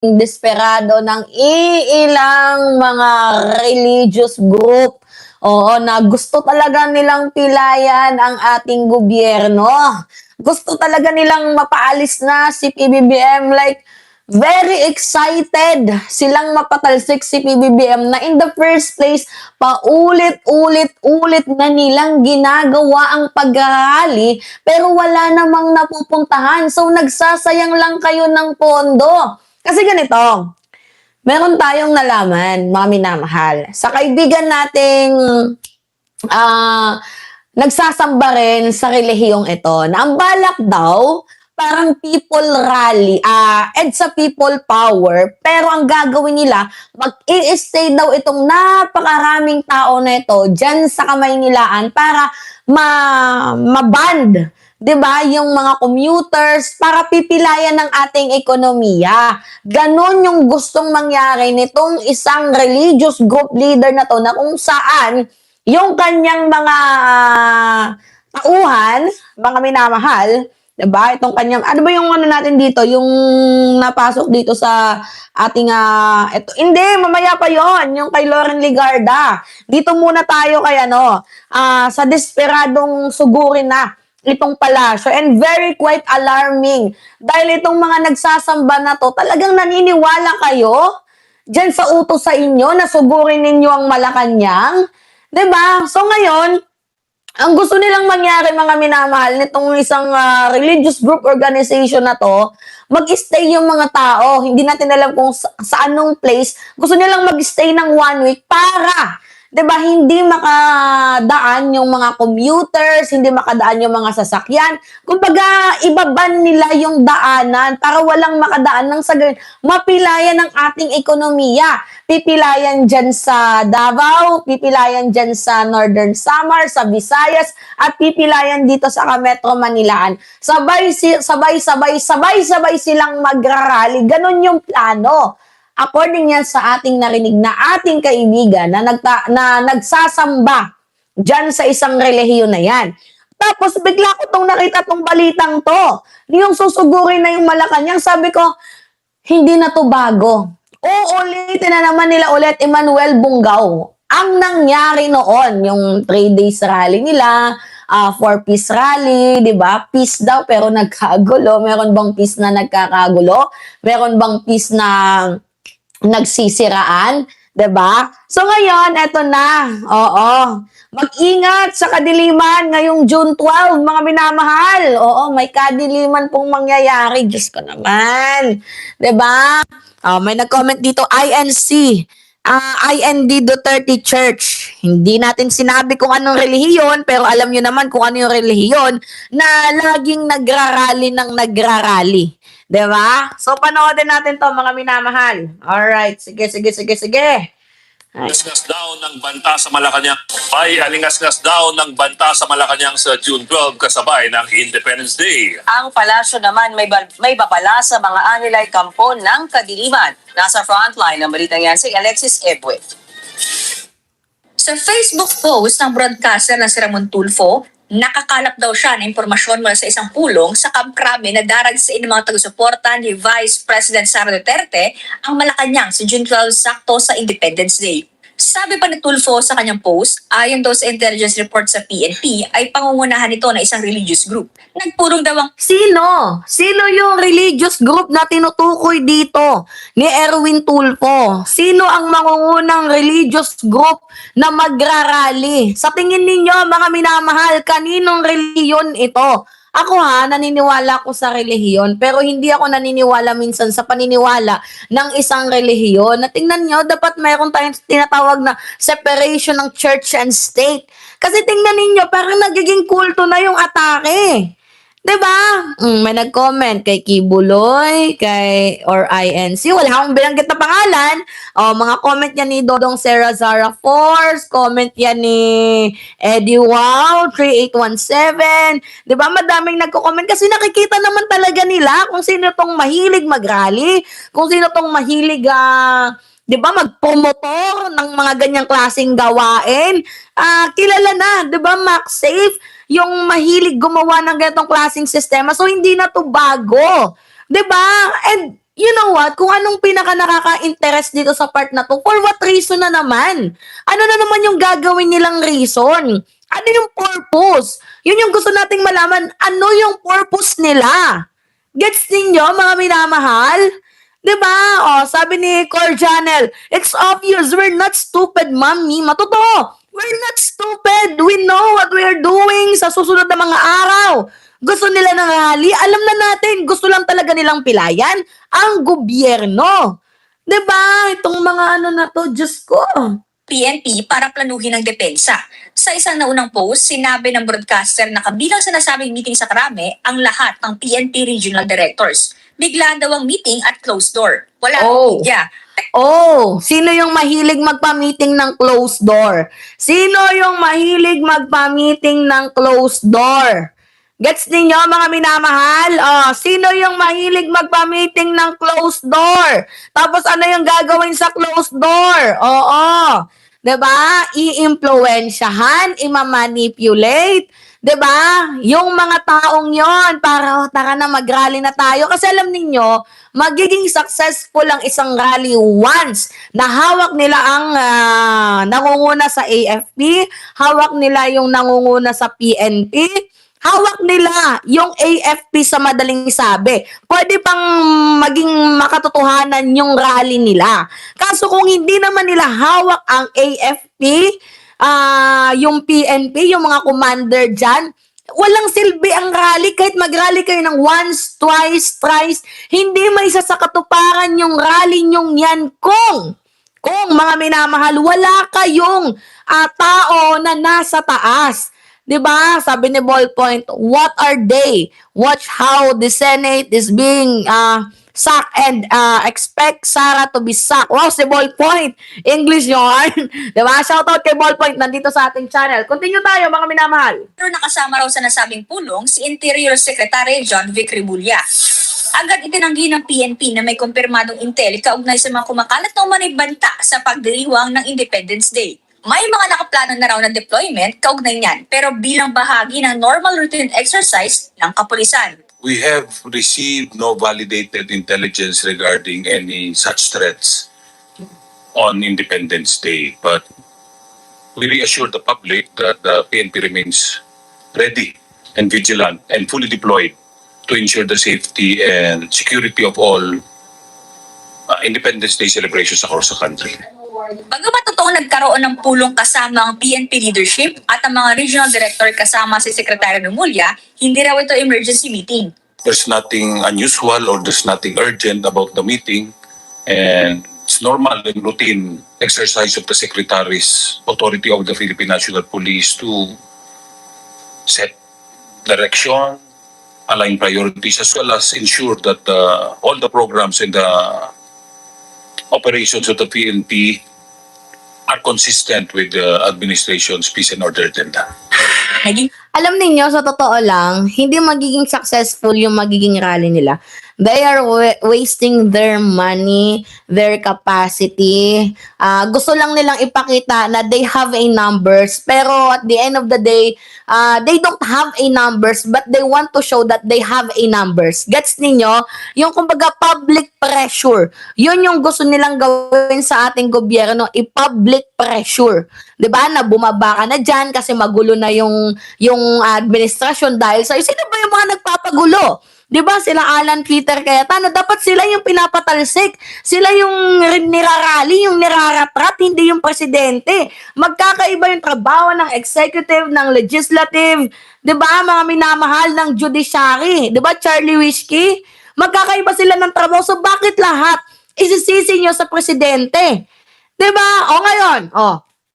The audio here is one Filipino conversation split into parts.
desperado ng iilang mga religious group. Oo, na gusto talaga nilang pilayan ang ating gobyerno. Gusto talaga nilang mapaalis na si PBBM, like very excited silang mapatalsik si PBBM na in the first place, paulit-ulit na nilang ginagawa ang pag-rally pero wala namang napupuntahan. So nagsasayang lang kayo ng pondo. Kasi ganito, meron tayong nalaman, mga minamahal, sa kaibigan nating ah, nagsasamba rin sa relihiyong ito, na ang balak daw, parang people rally, EDSA people power, pero ang gagawin nila, mag-i-stay daw itong napakaraming tao na ito dyan sa Kamaynilaan para ma-band, 'di ba, yung mga commuters para pipilayan ng ating ekonomiya. Ganon yung gustong mangyari nitong isang religious group leader na to, na kung saan yung kanyang mga tauhan, mga minamahal, 'di ba? Itong kanyang, ano ba yung ano natin dito, yung napasok dito sa ating ito, hindi, mamaya pa yon, yung kay Lauren Ligarda. Dito muna tayo kay sa desperadong sugurin na itong palasyo, and very quite alarming dahil itong mga nagsasamba na to, talagang naniniwala kayo dyan sa utos sa inyo na sugurin ninyo ang Malacanang, 'di ba? So ngayon, ang gusto nilang mangyari, mga minamahal, nitong isang religious group organization na to, mag-stay yung mga tao. Hindi natin alam kung sa anong place. Gusto nilang mag-stay ng 1 week para, 'di ba, hindi makadaan yung mga commuters, hindi makadaan yung mga sasakyan. Kumbaga, ibaban nila yung daanan para walang makadaan, nang sa ganun mapilayan ng ating ekonomiya. Pipilayan dyan sa Davao, pipilayan dyan sa Northern Samar, sa Visayas, at pipilayan dito sa Metro Manilaan. Sabay-sabay silang magrarally. Ganon yung plano. According yan sa ating narinig na ating kaibigan na nagsasamba dyan sa isang relihiyon na yan. Tapos bigla ko tong nakita tong balitang to. Yung susugurin na yung Malacanang, sabi ko, hindi na to bago. Uulitin na naman nila ulit, Emmanuel Bungaw. Ang nangyari noon, yung 3 days rally nila, 4-piece rally, di ba? Peace daw pero nagkagulo. Meron bang peace na nagkakagulo? Meron bang peace na nagsisiraan, 'di ba? So ngayon, eto na. Oo. Mag-ingat sa kadiliman ngayong June 12, mga minamahal. Oo, may kadiliman pong mangyayari. Diyos ko naman. 'Di ba? May nag-comment dito, INC. IND Duterte Church. Hindi natin sinabi kung anong relihiyon, pero alam nyo naman kung ano yung relihiyon na laging nagrarally ng nagrarally. 'Di ba? So, panoodin natin to, mga minamahal. Alright, sige. Alingas-ngas daw ng banta sa Malacanang. Alingas-ngas daw ng banta sa Malacanang sa June 12 kasabay ng Independence Day. Ang palasyo naman may babala sa mga anilay kampo ng kadiliman. Nasa frontline ng balitang yan si Alexis Ebue. Sa Facebook post ng broadcaster na si Ramon Tulfo, nakakalap daw siya ng impormasyon mula sa isang pulong sa Camp Crame na daragsain ng mga taga-suporta ni Vice President Sara Duterte ang Malacanang sa June 12 sakto sa Independence Day. Sabi pa ni Tulfo sa kanyang post, ayon daw sa intelligence report sa PNP, ay pangungunahan ito na isang religious group. Nagpurong daw ang Sino? Sino yung religious group na tinutukoy dito ni Erwin Tulfo? Sino ang mangungunang religious group na magrarally? Sa tingin ninyo, mga minamahal, kaninong reliyon ito? Ako naniniwala ako sa relihiyon, pero hindi ako naniniwala minsan sa paniniwala ng isang relihiyon. Na tingnan nyo, dapat mayroon tayong tinatawag na separation ng church and state. Kasi tingnan ninyo, parang nagiging kulto na yung atake. 'Di ba? May nag-comment kay Kibuloy, or INC. Wala akong binanggit na pangalan. Mga comment yan ni Dodong Sarah Zara Force, comment yan ni Eddie Wow 3817. 'Di ba? Madaming nagko-comment kasi nakikita naman talaga nila kung sino tong mahilig mag-rally, kung sino tong mahilig 'di ba, magpromotor ng mga ganyang klaseng gawain. Kilala na, 'di ba, MaxSafe, yung mahilig gumawa ng ganitong klaseng sistema. So hindi na to bago, 'di ba? And you know what, kung anong pinaka nakaka-interest dito sa part na to, for what reason na naman? Ano na naman yung gagawin nilang reason? Ano yung purpose? Yun yung gusto nating malaman. Ano yung purpose nila? Gets ninyo, mga minamahal? Diba? O, sabi ni Cor Janel, it's obvious we're not stupid, Mami. Matotoo. We're not stupid. We know what we're doing sa susunod na mga araw. Gusto nila ng rally. Alam na natin, gusto lang talaga nilang pilayan ang gobyerno. Diba? Itong mga ano na to, Diyos ko. PNP para planuhin ang depensa. Sa isang naunang post, sinabi ng broadcaster na kabilang sa nasabing meeting sa Krame ang lahat ng PNP regional directors. Biglaan daw ang meeting at closed door. Wala ang media. Oh, sino yung mahilig magpa-meeting ng closed door? Sino yung mahilig magpa-meeting ng closed door? Gets ninyo, mga minamahal? Oh, sino yung mahilig magpa-meeting ng closed door? Tapos ano yung gagawin sa closed door? Oo. 'Di ba? I-impluwensyahan, i-manipulate, 'di ba? Yung mga taong 'yon para tara na mag-rally na tayo kasi alam ninyo, magiging successful ang isang rally once na hawak nila ang nangunguna sa AFP, hawak nila yung nangunguna sa PNP, hawak nila yung AFP sa madaling sabi. Pwede pang maging makatotohanan yung rally nila. Kaso kung hindi naman nila hawak ang AFP, yung PNP, yung mga commander dyan, walang silbi ang rally. Kahit mag-rally kayo ng once, twice, thrice, hindi may isa sa katuparan yung rally nyong yan kung mga minamahal, wala kayong tao na nasa taas. 'Di ba? Sabi ni Ballpoint, what are they? Watch how the Senate is being sacked and expect Sara to be sacked. Wow, si Ballpoint. English yun. 'Di ba? Shoutout kay Ballpoint nandito sa ating channel. Continue tayo, mga minamahal. Pero nakasama raw sa nasabing pulong si Interior Secretary John Vic Rimulya. Agad itinanggi ng PNP na may kumpirmadong intel kaugnay sa mga kumakalat na umanay banta sa pagdiriwang ng Independence Day. May mga nakaplano na raw na deployment kaugnay niyan pero bilang bahagi ng normal routine exercise ng kapulisan. We have received no validated intelligence regarding any such threats on Independence Day, but we reassure the public that the PNP remains ready and vigilant and fully deployed to ensure the safety and security of all Independence Day celebrations across the country. Bagamat totoong nagkaroon ng pulong kasama ang PNP leadership at ang mga regional director kasama si Secretary Rimulya, hindi raw ito emergency meeting. There's nothing unusual or there's nothing urgent about the meeting, and it's normal and routine exercise of the Secretary's authority of the Philippine National Police to set direction, align priorities, as well as ensure that all the programs and the operations of the PNP are consistent with the administration's peace and order agenda. Naging Alam ninyo, sa totoo lang, hindi magiging successful yung magiging rally nila. They are wasting their money, their capacity. Gusto lang nilang ipakita na they have a numbers. Pero at the end of the day, they don't have a numbers but they want to show that they have a numbers. Gets ninyo? Yung kumbaga public pressure. Yun yung gusto nilang gawin sa ating gobyerno, i-public pressure. 'Di ba? Na bumaba ka na diyan kasi magulo na yung administrasyon dahil sa sino ba yung mga nagpapagulo? 'Di ba? Sila Alan Peter Cayetano, dapat sila yung pinapatalsik. Sila yung nirarally, yung niraratrat, hindi yung presidente. Magkakaiba yung trabaho ng executive, ng legislative, 'di ba? Mga minamahal ng judiciary, 'di ba? Charlie Whiskey, magkakaiba sila ng trabaho. So bakit lahat isisisi nyo sa presidente? 'Di ba? O ngayon,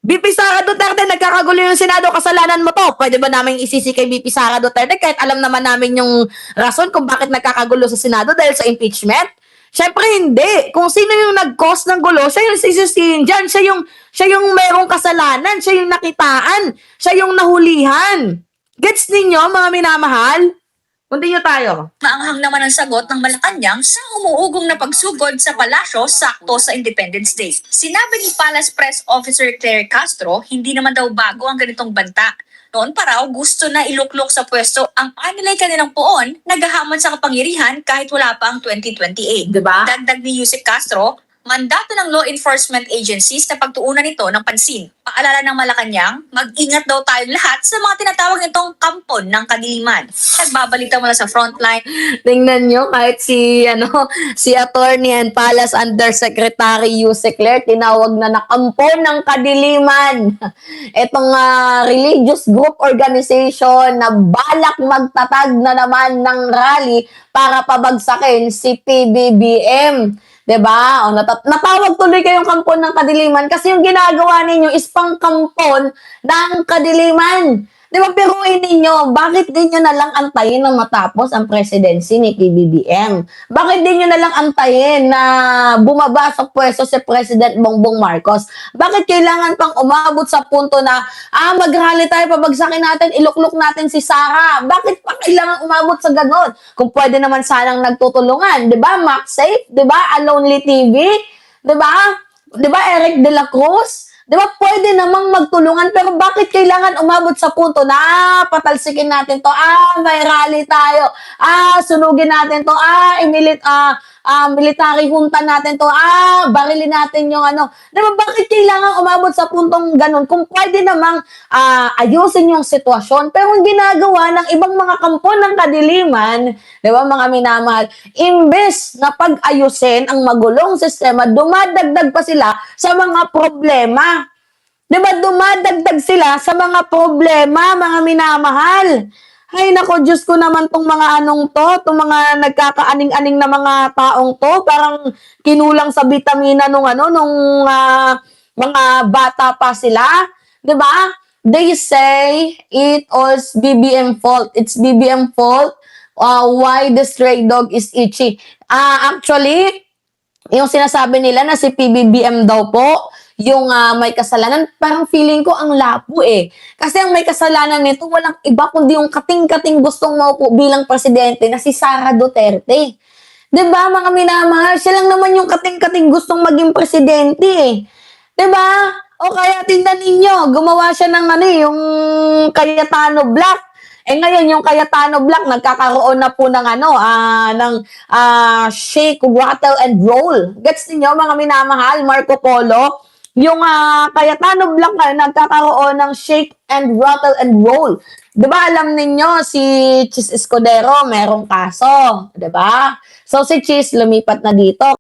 BP Sara Duterte, nagkakagulo yung Senado, kasalanan mo to. Pwede ba namin isisi kay BP Sara Duterte kahit alam naman namin yung rason kung bakit nagkakagulo sa Senado dahil sa impeachment? Siyempre hindi. Kung sino yung nag-cause ng gulo, siya yung sisisihin dyan. Siya yung merong kasalanan. Siya yung nakitaan. Siya yung nahulihan. Gets ninyo, mga minamahal? Continue tayo. maanghang naman ang sagot ng Malacanang sa umuugong na pagsugod sa palasyo sakto sa Independence Day. Sinabi ni Palace Press Officer Claire Castro, hindi naman daw bago ang ganitong banta. Noon pa raw, gusto na iluklok sa pwesto ang anilay kanilang poon, naghahamon sa kapangyarihan kahit wala pa ang 2028. Diba? Dagdag ni Yusek Castro, mandato ng law enforcement agencies na pagtuunan nito ng pansin. Paalala ng Malacanang, mag-ingat daw tayong lahat sa mga tinatawag nitong kampon ng kadiliman. Nagbabalita mula sa frontline. Tingnan nyo, kahit si Attorney and Palace Undersecretary Yusek Ler, tinawag na kampon ng kadiliman. Itong religious group organization na balak magtatag na naman ng rally para pabagsakin si PBBM. Diba? O, natawag tuloy kayong kampon ng kadiliman kasi yung ginagawa ninyo is pangkampon ng kadiliman. Diba? Piruin ninyo, bakit din nyo nalang antayin na matapos ang presidency ni PBBM? Bakit din nyo nalang antayin na bumaba sa pwesto si President Bongbong Marcos? Bakit kailangan pang umabot sa punto na, mag-rally tayo, pabagsakin natin, iluklok natin si Sara? Bakit pa kailangan umabot sa ganon? Kung pwede naman sanang nagtutulungan, diba? MacSafe, diba? A Lonely TV, diba? Diba? Eric De La Cruz? Diba, pwede namang magtulungan, pero bakit kailangan umabot sa punto na patalsikin natin to, may rally tayo, sunugin natin to, military junta natin to, barilin natin yung Diba, bakit kailangan umabot sa puntong ganun? Kung pwede namang ayusin yung sitwasyon, pero ang ginagawa ng ibang mga kampon ng kadiliman, diba, mga minamahal, imbes na pag-ayusin ang magulong sistema, dumadagdag pa sila sa mga problema. Diba, dumadagdag sila sa mga problema, mga minamahal. Ay, nako, Diyos ko naman tong mga itong mga nagkakaaning-aning na mga taong to, parang kinulang sa vitamina nung mga bata pa sila. Diba? They say it was BBM fault. It's BBM fault. Why the stray dog is itchy. Actually, yung sinasabi nila na si PBBM daw po, yung may kasalanan, parang feeling ko ang labo eh. Kasi ang may kasalanan nito, walang iba kundi yung kating-kating gustong maupo bilang presidente na si Sara Duterte. Diba, mga minamahal? Siya lang naman yung kating-kating gustong maging presidente eh. Diba? O kaya tingnan ninyo, gumawa siya ng yung Cayetano Black. Ngayon, yung Cayetano Black, nagkakaroon na po ng shake, rattle, and roll. Gets niyo mga minamahal, Marco Polo? Yung Cayetano Black nagkakaroon ng shake and rattle and roll. Diba alam ninyo, si Chis Escudero merong kaso. Diba? So si Chis lumipat na dito.